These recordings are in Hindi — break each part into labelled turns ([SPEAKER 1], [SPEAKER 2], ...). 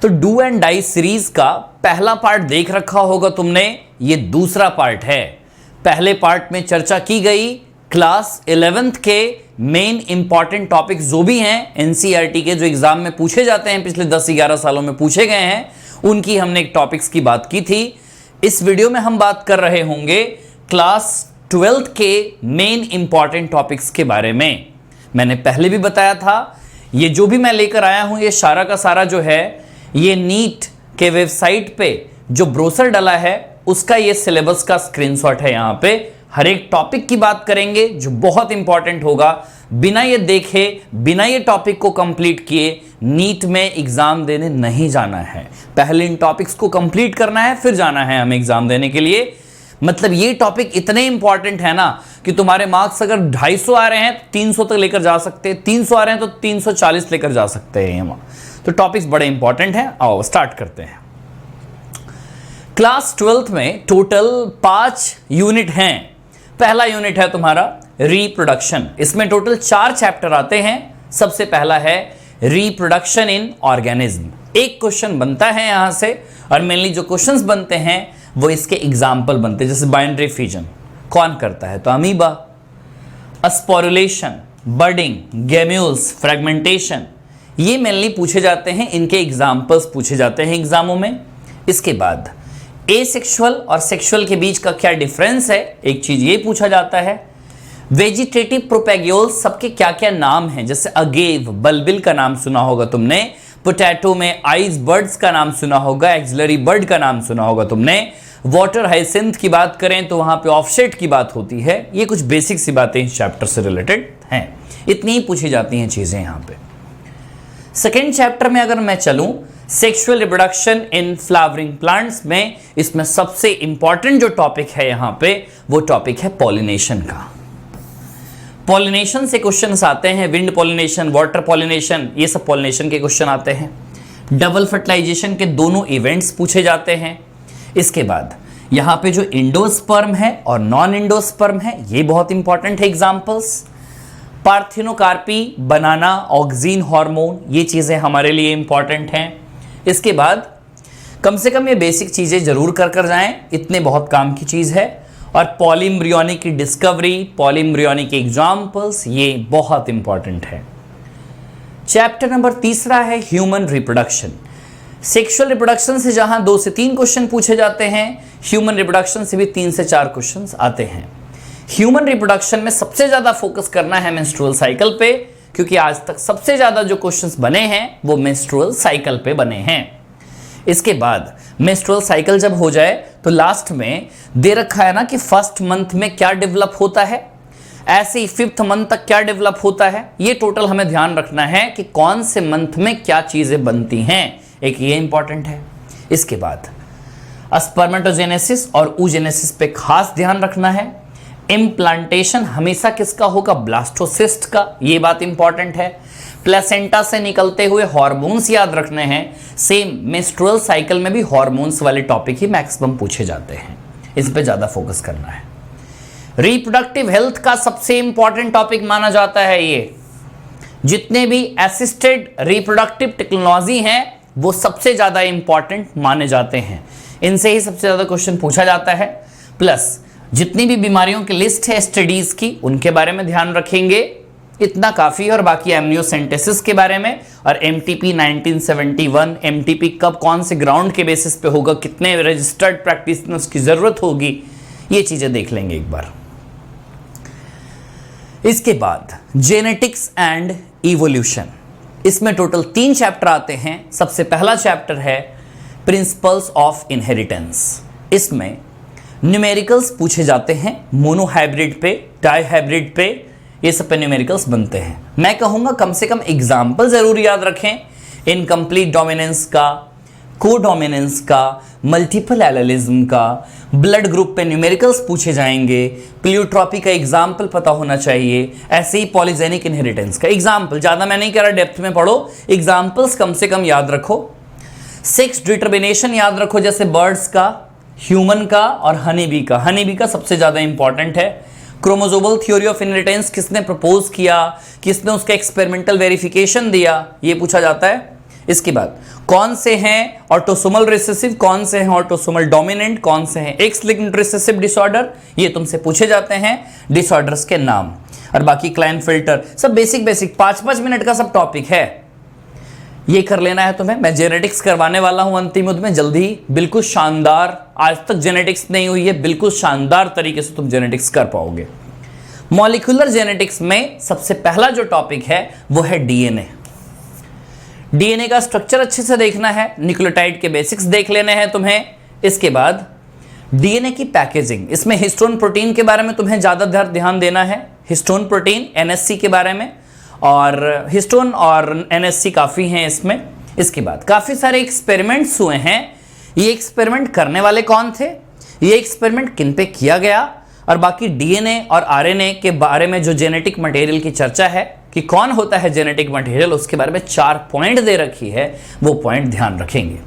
[SPEAKER 1] तो डू एंड डाई सीरीज का पहला पार्ट देख रखा होगा तुमने, ये दूसरा पार्ट है। पहले पार्ट में चर्चा की गई क्लास 11th के मेन इंपॉर्टेंट टॉपिक जो भी हैं एनसीईआरटी के, जो एग्जाम में पूछे जाते हैं, पिछले 10-11 सालों में पूछे गए हैं, उनकी हमने एक टॉपिक्स की बात की थी। इस वीडियो में हम बात कर रहे होंगे क्लास 12th के मेन इंपॉर्टेंट टॉपिक्स के बारे में। मैंने पहले भी बताया था, ये जो भी मैं लेकर आया हूं, ये सारा का सारा जो है, ये नीट के वेबसाइट पे जो ब्रोशर डला है उसका ये सिलेबस का स्क्रीनशॉट है। यहां पे हर एक टॉपिक की बात करेंगे जो बहुत इंपॉर्टेंट होगा। बिना ये देखे, बिना ये टॉपिक को कंप्लीट किए नीट में एग्जाम देने नहीं जाना है। पहले इन टॉपिक्स को कंप्लीट करना है, फिर जाना है हमें एग्जाम देने के लिए। मतलब ये टॉपिक इतने इंपॉर्टेंट है ना कि तुम्हारे मार्क्स अगर 250 आ रहे हैं तो 300 तक लेकर जा सकते हैं, 300 आ रहे हैं तो 340 लेकर जा सकते हैं। तो टॉपिक्स बड़े इंपॉर्टेंट हैं। आओ स्टार्ट करते हैं। क्लास 12th में टोटल 5 यूनिट हैं। पहला यूनिट है तुम्हारा रिप्रोडक्शन। इसमें टोटल 4 चैप्टर आते हैं। सबसे पहला है रिप्रोडक्शन इन ऑर्गेनिज्म। एक क्वेश्चन बनता है यहां से, और मेनली जो क्वेश्चंस बनते हैं वो इसके एग्जाम्पल बनते हैं। जैसे बाइनरी फिजन कौन करता है, तो अमीबा। स्पोरुलेशन, बर्डिंग, गेम्यूल्स, फ्रेगमेंटेशन, ये मेनली पूछे जाते हैं, इनके एग्जाम्पल्स पूछे जाते हैं एग्जामों में। इसके बाद एसेक्सुअल और सेक्सुअल के बीच का क्या डिफरेंस है, एक चीज ये पूछा जाता है। वेजिटेटिव प्रोपैग्यूल्स सबके क्या क्या नाम हैं, जैसे अगेव, बल्बिल का नाम सुना होगा तुमने, पोटैटो में आइस बर्ड्स का नाम सुना होगा, एक्सिलरी बर्ड का नाम सुना होगा तुमने। वाटर हाइसिंथ की बात करें तो वहां पे ऑफसेट की बात होती है। ये कुछ बेसिक सी बातें इस चैप्टर से रिलेटेड हैं, इतनी ही पूछी जाती हैं चीजें यहां पे। सेकेंड चैप्टर में अगर मैं चलूं, sexual reproduction in flowering plants में, इसमें सबसे इंपॉर्टेंट जो टॉपिक है यहां पे, वो टॉपिक है पॉलिनेशन का। पॉलिनेशन से क्वेश्चंस आते हैं, विंड पॉलिनेशन, वाटर पॉलिनेशन, ये सब पॉलिनेशन के क्वेश्चन आते हैं। डबल फर्टिलाइजेशन के दोनों इवेंट्स पूछे जाते हैं। इसके बाद यहां पे जो इंडोस्पर्म है और नॉन इंडोस्पर्म है, ये बहुत इंपॉर्टेंट है एग्जांपल्स। पार्थिनोकार्पी, बनाना, ऑक्सीन हार्मोन, ये चीजें हमारे लिए इंपॉर्टेंट हैं। इसके बाद कम से कम ये बेसिक चीजें जरूर कर जाएं, इतने बहुत काम की चीज है। और पॉलीम्ब्रियोनिक की डिस्कवरी, पॉलीम्ब्रियोनिक के एग्जांपल्स, ये बहुत इंपॉर्टेंट है। चैप्टर नंबर 3 है ह्यूमन रिप्रोडक्शन। सेक्सुअल रिप्रोडक्शन से जहां 2 से 3 क्वेश्चन पूछे जाते हैं, ह्यूमन रिप्रोडक्शन से भी 3 से 4 क्वेश्चन आते हैं। ह्यूमन रिप्रोडक्शन में सबसे ज्यादा फोकस करना है मेंस्ट्रुअल साइकिल पे, क्योंकि आज तक सबसे ज्यादा जो क्वेश्चंस बने हैं वो मेंस्ट्रुअल साइकिल पे बने हैं। इसके बाद मेंस्ट्रुअल साइकिल जब हो जाए तो लास्ट में दे रखा है ना कि फर्स्ट मंथ में क्या डेवलप होता है, ऐसे ही 5th मंथ तक क्या डेवलप होता है। ये टोटल हमें ध्यान रखना है कि कौन से मंथ में क्या चीजें बनती हैं, एक ये इंपॉर्टेंट है। इसके बाद स्पर्मेटोजेनेसिस और oogenesis पे खास ध्यान रखना है। इम्प्लांटेशन हमेशा किसका होगा, ब्लास्टोसिस्ट का, ये बात इंपॉर्टेंट है। प्लेसेंटा से निकलते हुए हार्मोन्स याद रखने हैं। सेम मेंस्ट्रुअल साइकिल में भी हार्मोन्स वाले टॉपिक ही मैक्सिमम पूछे जाते हैं, इस पे ज्यादा फोकस करना है। रिप्रोडक्टिव हेल्थ का सबसे इंपॉर्टेंट टॉपिक माना जाता है ये। जितने भी असिस्टेड रिप्रोडक्टिव टेक्नोलॉजी हैं वो सबसे ज्यादा इंपॉर्टेंट माने जाते हैं, इनसे ही सबसे ज्यादा क्वेश्चन पूछा जाता है। प्लस जितनी भी बीमारियों की लिस्ट है स्टडीज की, उनके बारे में ध्यान रखेंगे, इतना काफी है। और बाकी एमनियोसेंटेसिस के बारे में, और एमटीपी 1971, एमटीपी कब कौन से ग्राउंड के बेसिस पे होगा, कितने रजिस्टर्ड प्रैक्टिशनर्स की जरूरत होगी, ये चीजें देख लेंगे एक बार। इसके बाद जेनेटिक्स एंड इवोल्यूशन, इसमें टोटल 3 चैप्टर आते हैं। सबसे पहला चैप्टर है प्रिंसिपल्स ऑफ इनहेरिटेंस। इसमें न्यूमेरिकल्स पूछे जाते हैं, मोनोहाइब्रिड पे, डाईहाइब्रिड पे, ये सब पे न्यूमेरिकल्स बनते हैं। मैं कहूंगा कम से कम एग्जाम्पल जरूर याद रखें, इनकम्प्लीट डोमिनेंस का, कोडोमिनेंस का, मल्टीपल एलेलिज्म का, ब्लड ग्रुप पे न्यूमेरिकल्स पूछे जाएंगे, प्लियोट्रॉपी का एग्जाम्पल पता होना चाहिए, ऐसे ही पॉलीजेनिक इनहेरिटेंस का एग्जाम्पल। ज्यादा मैं नहीं कह रहा डेप्थ में पढ़ो, एग्जाम्पल्स कम से कम याद रखो। सेक्स डिटर्मिनेशन याद रखो, जैसे बर्ड्स का, ह्यूमन का और हनी बी का। हनी बी का सबसे ज्यादा इंपॉर्टेंट है। क्रोमोसोमल थ्योरी ऑफ इनहेरिटेंस किसने प्रपोज किया, किसने उसका एक्सपेरिमेंटल वेरिफिकेशन दिया, ये पूछा जाता है। इसके बाद कौन से हैं ऑटोसोमल रिसेसिव, कौन से हैं ऑटोसोमल डोमिनेंट, कौन से हैं एक्स लिंक्ड रिसेसिव डिसऑर्डर, ये तुमसे पूछे जाते हैं डिसऑर्डर्स के नाम। और बाकी क्लाइनफिल्टर सब बेसिक 5-5 मिनट का सब टॉपिक है, ये कर लेना है तुम्हें। मैं जेनेटिक्स करवाने वाला हूं अंतिम युद्ध में जल्दी ही, बिल्कुल शानदार, आज तक जेनेटिक्स नहीं हुई है, बिल्कुल शानदार तरीके से तुम जेनेटिक्स कर पाओगे। मॉलिक्यूलर जेनेटिक्स में सबसे पहला जो टॉपिक है वो है डीएनए। डीएनए का स्ट्रक्चर अच्छे से देखना है, न्यूक्लियोटाइड के बेसिक्स देख लेने हैं तुम्हें। इसके बाद डीएनए की पैकेजिंग, इसमें हिस्टोन प्रोटीन के बारे में तुम्हें ज़्यादा ध्यान देना है, हिस्टोन प्रोटीन एनएससी के बारे में, और हिस्टोन और एनएससी काफ़ी हैं इसमें। इसके बाद काफ़ी सारे एक्सपेरिमेंट्स हुए हैं, ये एक्सपेरिमेंट करने वाले कौन थे, ये एक्सपेरिमेंट किन पे किया गया, और बाकी डीएनए और आरएनए के बारे में जो जेनेटिक मटेरियल की चर्चा है कि कौन होता है जेनेटिक मटेरियल, उसके बारे में 4 पॉइंट दे रखी है, वो पॉइंट ध्यान रखेंगे।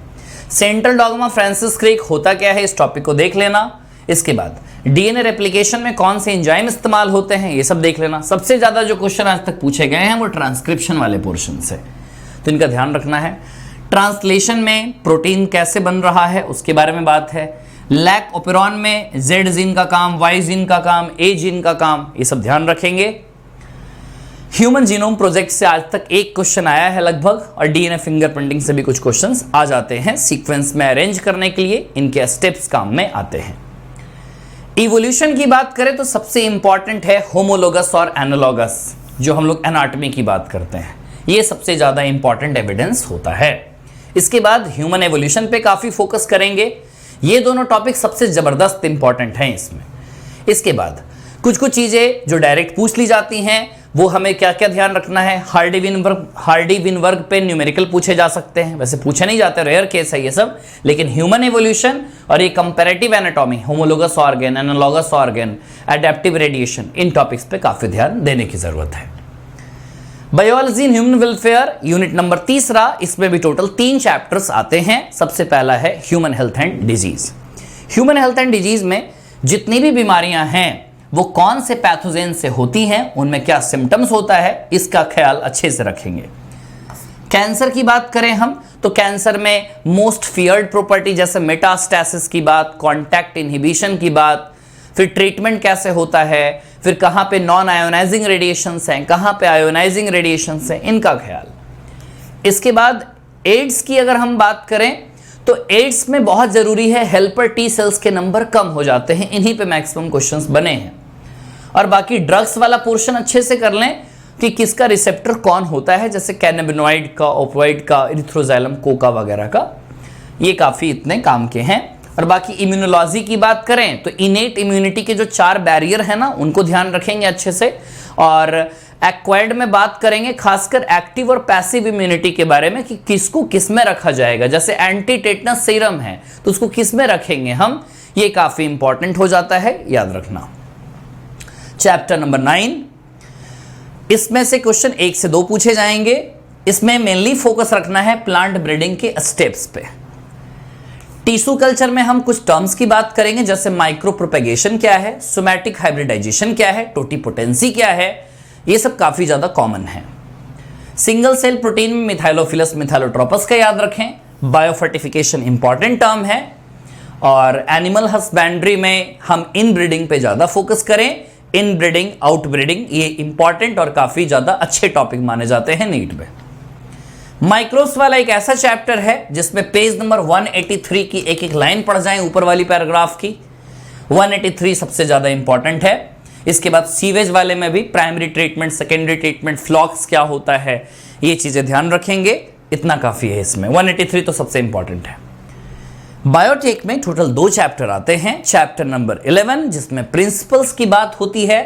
[SPEAKER 1] सेंट्रल डॉगमा फ्रांसिस क्रिक होता क्या है, इस टॉपिक को देख लेना। इसके बाद डीएनए रेप्लिकेशन में कौन से एंजाइम इस्तेमाल होते हैं, ये सब देख लेना। सबसे ज़्यादा जो क्वेश्चन आज तक पूछे गए हैं वो ट्रांसक्रिप्शन वाले पोर्शन से, तो इनका ध्यान रखना है। ट्रांसलेशन में प्रोटीन कैसे बन रहा है उसके बारे में बात है। लैक ओपेरॉन में जेड जीन का काम, वाई जीन का काम, ए जीन का काम, ये सब ध्यान रखेंगे। ह्यूमन जीनोम प्रोजेक्ट से आज तक एक क्वेश्चन आया है लगभग, और डीएनए फिंगरप्रिंटिंग से भी कुछ क्वेश्चंस आ जाते हैं सीक्वेंस में अरेंज करने के लिए, इनके स्टेप्स काम में आते हैं। इवोल्यूशन की बात करें तो सबसे इंपॉर्टेंट है होमोलोगस और एनालॉगस, जो हम लोग एनाटॉमी की बात करते हैं, ये सबसे ज्यादा इंपॉर्टेंट एविडेंस होता है। इसके बाद ह्यूमन एवोल्यूशन पे काफी फोकस करेंगे, ये दोनों टॉपिक सबसे जबरदस्त इंपॉर्टेंट हैं इसमें। इसके बाद कुछ चीजें जो डायरेक्ट पूछ ली जाती हैं, वो हमें क्या क्या ध्यान रखना है। हार्डी विनवर्ग पे न्यूमेरिकल पूछे जा सकते हैं, वैसे पूछे नहीं जाते, रेयर केस है ये सब, लेकिन ह्यूमन एवोल्यूशन और ये comparative anatomy, homologous organ, analogous organ, adaptive radiation, इन टॉपिक्स पे काफी ध्यान देने की जरूरत है। Biology in human welfare unit number 3, इसमें भी टोटल 3 चैप्टर्स आते हैं। सबसे पहला है human health and disease. Human health and disease में जितनी भी बीमारियां हैं वो कौन से पैथोजेन से होती हैं, उनमें क्या सिम्टम्स होता है, इसका ख्याल अच्छे से रखेंगे। कैंसर की बात करें हम तो कैंसर में मोस्ट फियर्ड प्रॉपर्टी जैसे मेटास्टैसिस की बात, कॉन्टैक्ट इनहिबिशन की बात, फिर ट्रीटमेंट कैसे होता है, फिर कहाँ पे नॉन आयोनाइजिंग रेडिएशंस हैं, कहाँ पे आयोनाइजिंग रेडिएशंस हैं, इनका ख्याल। इसके बाद एड्स की अगर हम बात करें तो एड्स में बहुत जरूरी है, हेल्पर टी सेल्स के नंबर कम हो जाते हैं, इन्हीं पे मैक्सिमम क्वेश्चंस बने हैं। और बाकी ड्रग्स वाला पोर्शन अच्छे से कर लें कि किसका रिसेप्टर कौन होता है, जैसे कैनाबिनॉइड का, ओपियोइड का, इरिथ्रोजाइलम, कोका वगैरह का, ये काफ़ी इतने काम के हैं। और बाकी इम्यूनोलॉजी की बात करें तो इनेट इम्यूनिटी के जो 4 बैरियर हैं ना, उनको ध्यान रखेंगे अच्छे से। और एक्वायर्ड में बात करेंगे खासकर एक्टिव और पैसिव इम्यूनिटी के बारे में कि किसको किस में रखा जाएगा, जैसे एंटी टेटनस सीरम है तो उसको किस में रखेंगे हम, ये काफ़ी इंपॉर्टेंट हो जाता है, याद रखना। चैप्टर नंबर 9, इसमें से क्वेश्चन 1 से 2 पूछे जाएंगे। इसमें मेनली फोकस रखना है प्लांट ब्रीडिंग के स्टेप्स पे। टिश्यू कल्चर में हम कुछ टर्म्स की बात करेंगे, जैसे माइक्रो प्रोपेगेशन क्या है, सोमैटिक हाइब्रिडाइजेशन क्या है, टोटिपोटेंसी क्या है, ये सब काफी ज्यादा कॉमन है। सिंगल सेल प्रोटीन में मिथाइलोफिलस मिथाइलोट्रोपस का याद रखें। बायोफर्टिफिकेशन इंपॉर्टेंट टर्म है। और एनिमल हस्बेंड्री में हम इन ब्रीडिंग पे ज्यादा फोकस करें, इन ब्रीडिंग, आउट ब्रीडिंग, ये इंपॉर्टेंट और काफी ज्यादा अच्छे टॉपिक माने जाते हैं नीट में। माइक्रोब्स वाला एक ऐसा चैप्टर है जिसमें पेज नंबर 183 की एक एक लाइन पढ़ जाएं, ऊपर वाली पैराग्राफ की। 183 सबसे ज्यादा इंपॉर्टेंट है। इसके बाद सीवेज वाले में भी प्राइमरी ट्रीटमेंट, सेकेंडरी ट्रीटमेंट, फ्लॉक्स क्या होता है, ये चीजें ध्यान रखेंगे, इतना काफी है इसमें। 183 तो सबसे इंपॉर्टेंट है। बायोटेक में टोटल 2 चैप्टर आते हैं। चैप्टर नंबर 11 जिसमें प्रिंसिपल्स की बात होती है,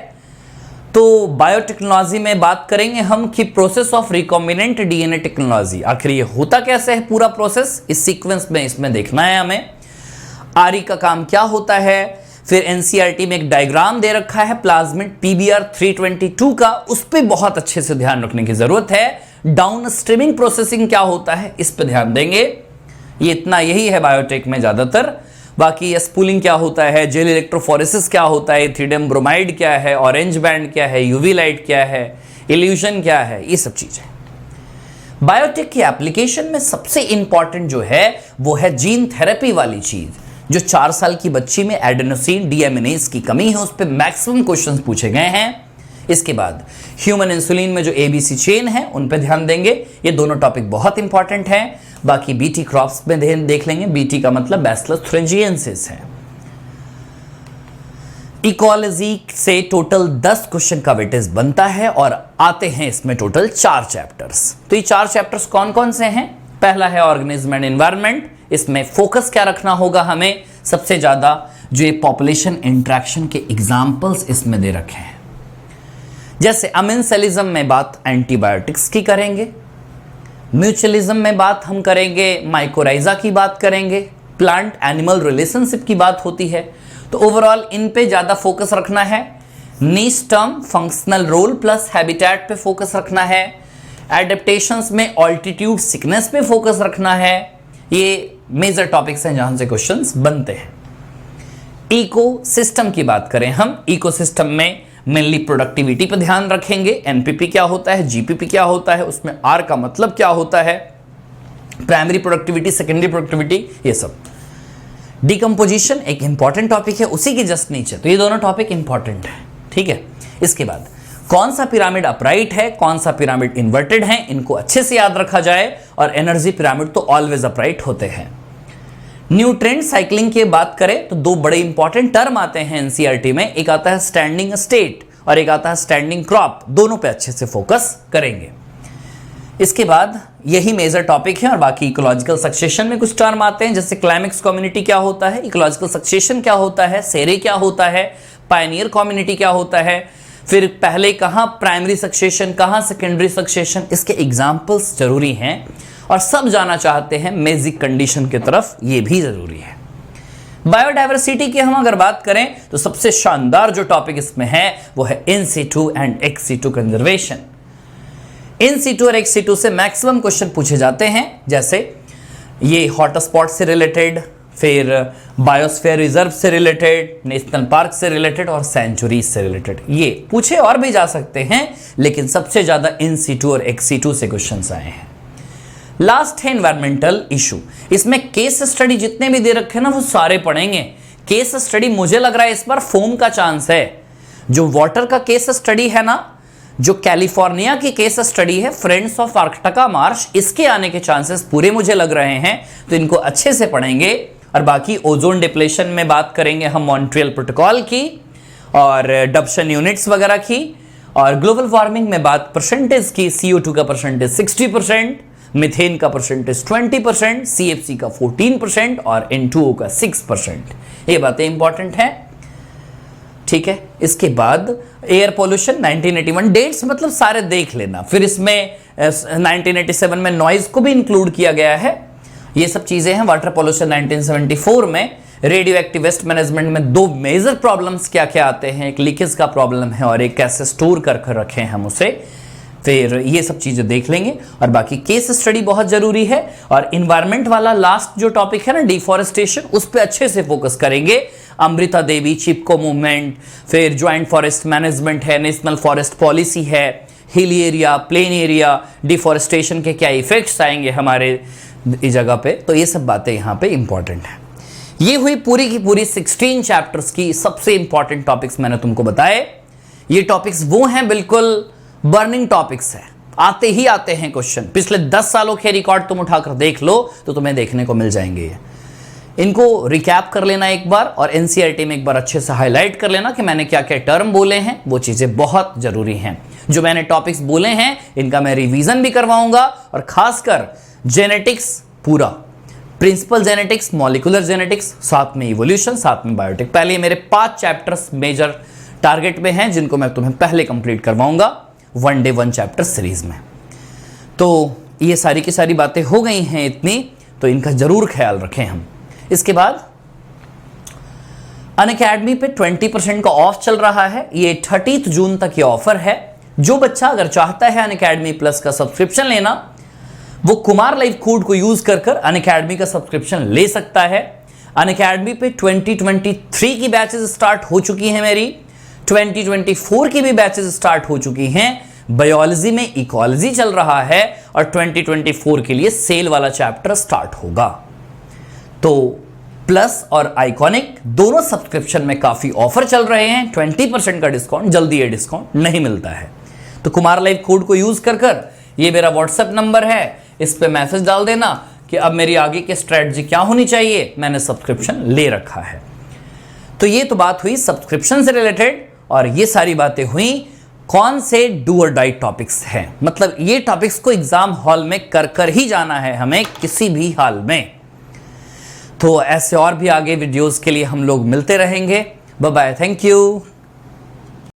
[SPEAKER 1] तो बायोटेक्नोलॉजी में बात करेंगे हम कि process of recombinant DNA technology, आखिर ये होता कैसे है पूरा प्रोसेस, इस सीक्वेंस में इसमें देखना है हमें। आरई का काम क्या होता है, फिर एनसीईआरटी में एक डायग्राम दे रखा है प्लाज्मिड पीबीआर 322 का, उस पर बहुत अच्छे से ध्यान रखने की जरूरत है। डाउन स्ट्रीमिंग प्रोसेसिंग क्या होता है, इस पर ध्यान देंगे। ये इतना यही है बायोटेक में ज्यादातर। बाकी स्पूलिंग क्या होता है, जेल इलेक्ट्रोफोरेसिस क्या होता है, इथिडियम ब्रोमाइड क्या है, ऑरेंज बैंड क्या है, यूवी लाइट क्या है, इल्यूशन क्या है, ये सब चीजें। बायोटेक की एप्लीकेशन में सबसे इंपॉर्टेंट जो है वो है जीन थेरेपी वाली चीज, जो 4 साल की बच्ची में एडेनोसिन डीएमिनेज की कमी है, उस पर मैक्सिमम क्वेश्चंस पूछे गए हैं। इसके बाद ह्यूमन इंसुलिन में जो एबीसी चेन है उन पे ध्यान देंगे, ये दोनों टॉपिक बहुत इंपॉर्टेंट हैं। बाकी बीटी क्रॉप्स में देख लेंगे, बीटी का मतलब बैसिलस थ्रिंजिएंसिस है। इकोलॉजी से टोटल 10 क्वेश्चन का वेटेज बनता है और आते हैं इसमें टोटल 4 चैप्टर्स। तो ये 4 चैप्टर्स कौन कौन से हैं? पहला है ऑर्गेनिज्म एंड एनवायरनमेंट। इसमें फोकस क्या रखना होगा हमें? सबसे ज्यादा जो ये पॉपुलेशन इंटरेक्शन के एग्जाम्पल्स इसमें दे रखे हैं, जैसे अमेंसेलिज्म में बात एंटीबायोटिक्स की करेंगे, म्यूचुअलिज्म में बात हम करेंगे माइकोराइजा की बात करेंगे, प्लांट एनिमल रिलेशनशिप की बात होती है। तो ओवरऑल इन पे ज्यादा फोकस रखना है। Niche term functional role plus habitat पे फोकस रखना है। एडेप्टेशंस में ऑल्टीट्यूड सिकनेस पे फोकस रखना है। ये मेजर टॉपिक्स हैं जहां से क्वेश्चंस बनते हैं। इकोसिस्टम की बात करें हम, इकोसिस्टम में मेनली प्रोडक्टिविटी पे ध्यान रखेंगे। एनपीपी क्या होता है, जीपीपी क्या होता है, उसमें आर का मतलब क्या होता है, प्राइमरी प्रोडक्टिविटी, सेकेंडरी प्रोडक्टिविटी, ये सब। डिकम्पोजिशन एक इंपॉर्टेंट टॉपिक है, उसी के जस्ट नीचे। तो ये दोनों टॉपिक इंपॉर्टेंट है, ठीक है। इसके बाद कौन सा पिरामिड अपराइट है, कौन सा पिरामिड इन्वर्टेड है, इनको अच्छे से याद रखा जाए। और एनर्जी पिरामिड तो ऑलवेज अपराइट होते हैं। न्यूट्रिएंट साइक्लिंग की बात करें तो 2 बड़े इंपॉर्टेंट टर्म आते हैं एनसीईआरटी में, एक आता है स्टैंडिंग स्टेट और एक आता है स्टैंडिंग क्रॉप। दोनों पे अच्छे से फोकस करेंगे। इसके बाद यही मेजर टॉपिक है और बाकी इकोलॉजिकल सक्सेशन में कुछ टर्म आते हैं, जैसे क्लाइमेक्स कम्युनिटी क्या होता है, इकोलॉजिकल सक्सेशन क्या होता है, सेरे क्या होता है, पायनियर कम्युनिटी क्या होता है, फिर पहले कहां प्राइमरी सक्सेशन, कहां सेकेंडरी सक्सेशन, इसके एग्जाम्पल्स जरूरी हैं। और सब जाना चाहते हैं मेजिक कंडीशन की तरफ, ये भी जरूरी है। बायोडायवर्सिटी की हम अगर बात करें तो सबसे शानदार जो टॉपिक इसमें है वो है in situ and ex situ conservation. In situ और एक्स सीटू से मैक्सिमम क्वेश्चन पूछे जाते हैं, जैसे ये हॉटस्पॉट से रिलेटेड, फिर बायोस्फीयर रिजर्व से रिलेटेड, नेशनल पार्क से रिलेटेड और सेंचुरीज से रिलेटेड। ये पूछे और भी जा सकते हैं, लेकिन सबसे ज्यादा इन सीटू और एक्स सीटू से क्वेश्चंस आए हैं। लास्ट है एनवायरमेंटल इशू। इसमें केस स्टडी जितने भी दे रखे हैं ना वो सारे पढ़ेंगे। केस स्टडी मुझे लग रहा है इस बार फोम का चांस है। जो वाटर का केस स्टडी है ना, जो कैलिफोर्निया की केस स्टडी है फ्रेंड्स ऑफ आर्कटिका मार्श, इसके आने के चांसेस पूरे मुझे लग रहे हैं। तो इनको अच्छे से पढ़ेंगे। और बाकी ओजोन डिप्लेशन में बात करेंगे हम मॉन्ट्रियल प्रोटोकॉल की और डब्शन यूनिट्स वगैरह की। और ग्लोबल वार्मिंग में बात परसेंटेज की, CO2 का परसेंटेज 60%, मिथेन का परसेंटेज 20%, CFC का 14% और N2O का 6%। ये बातें इंपॉर्टेंट हैं, ठीक है। इसके बाद एयर पोल्यूशन 1981, डेट्स मतलब सारे देख लेना। फिर इसमें 1987 में नॉइज को भी इंक्लूड किया गया है। ये सब चीजें हैं। वाटर पोल्यूशन 1974 में। रेडियो एक्टिव वेस्ट मैनेजमेंट में 2 मेजर प्रॉब्लम्स क्या क्या आते हैं, एक लीकेज का प्रॉब्लम है और एक कैसे स्टोर कर रखे हैं हम उसे। फिर ये सब चीजें देख लेंगे। और बाकी केस स्टडी बहुत जरूरी है। और इन्वायरमेंट वाला लास्ट जो टॉपिक है ना, डिफॉरेस्टेशन, उस पर अच्छे से फोकस करेंगे। अमृता देवी, चिपको मूवमेंट, फिर ज्वाइंट फॉरेस्ट मैनेजमेंट है, नेशनल फॉरेस्ट पॉलिसी है, hill area, plain area, deforestation के क्या इफेक्ट्स आएंगे हमारे इस जगह पे। तो ये सब बातें यहाँ पे इंपॉर्टेंट है। ये हुई पूरी की पूरी 16 चैप्टर्स की सबसे इंपॉर्टेंट टॉपिक्स मैंने तुमको बताए। ये टॉपिक्स वो हैं बिल्कुल बर्निंग टॉपिक्स है, आते ही आते हैं क्वेश्चन। पिछले 10 सालों के रिकॉर्ड तुम उठाकर देख लो तो तुम्हें देखने को मिल जाएंगे। इनको रिकैप कर लेना एक बार और एनसीईआरटी में एक बार अच्छे से हाईलाइट कर लेना कि मैंने क्या क्या टर्म बोले हैं, वो चीजें बहुत जरूरी हैं। जो मैंने टॉपिक्स बोले हैं इनका मैं रिवीजन भी करवाऊंगा और खासकर जेनेटिक्स पूरा, प्रिंसिपल जेनेटिक्स, मॉलिक्यूलर जेनेटिक्स, साथ में इवोल्यूशन, साथ में बायोटिक। पहले मेरे 5 चैप्टर्स मेजर टारगेट में हैं जिनको मैं तुम्हें पहले कंप्लीट करवाऊंगा 1 डे 1 चैप्टर सीरीज में। तो ये सारी की सारी बातें हो गई हैं इतनी, तो इनका जरूर ख्याल रखें हम। इसके बाद अनअकैडमी पे 20% का ऑफ चल रहा है। ये 30 जून तक ये ऑफर है। जो बच्चा अगर चाहता है अनअकैडमी प्लस का सब्सक्रिप्शन लेना, वो कुमार लाइव कोड को यूज कर अनअकैडमी का सब्सक्रिप्शन ले सकता है। अनअकैडमी पे 2023 की बैचेस स्टार्ट हो चुकी हैं मेरी, 2024 की भी बैचेस स्टार्ट हो चुकी हैं। बायोलॉजी में इकोलॉजी चल रहा है और 2024 के लिए सेल वाला चैप्टर स्टार्ट होगा। तो प्लस और आइकॉनिक दोनों सब्सक्रिप्शन में काफी ऑफर चल रहे हैं, 20% का डिस्काउंट, जल्दी ये डिस्काउंट नहीं मिलता है। तो कुमार लाइव कोड को यूज कर ये मेरा व्हाट्सएप नंबर है, इस पे मैसेज डाल देना कि अब मेरी आगे की स्ट्रेटजी क्या होनी चाहिए, मैंने सब्सक्रिप्शन ले रखा है। तो ये तो बात हुई सब्सक्रिप्शन से रिलेटेड, और ये सारी बातें हुई कौन से डू और डाई टॉपिक्स हैं, मतलब ये टॉपिक्स को एग्जाम हॉल में कर ही जाना है हमें किसी भी हाल में। तो ऐसे और भी आगे वीडियोस के लिए हम लोग मिलते रहेंगे। Bye bye, thank you.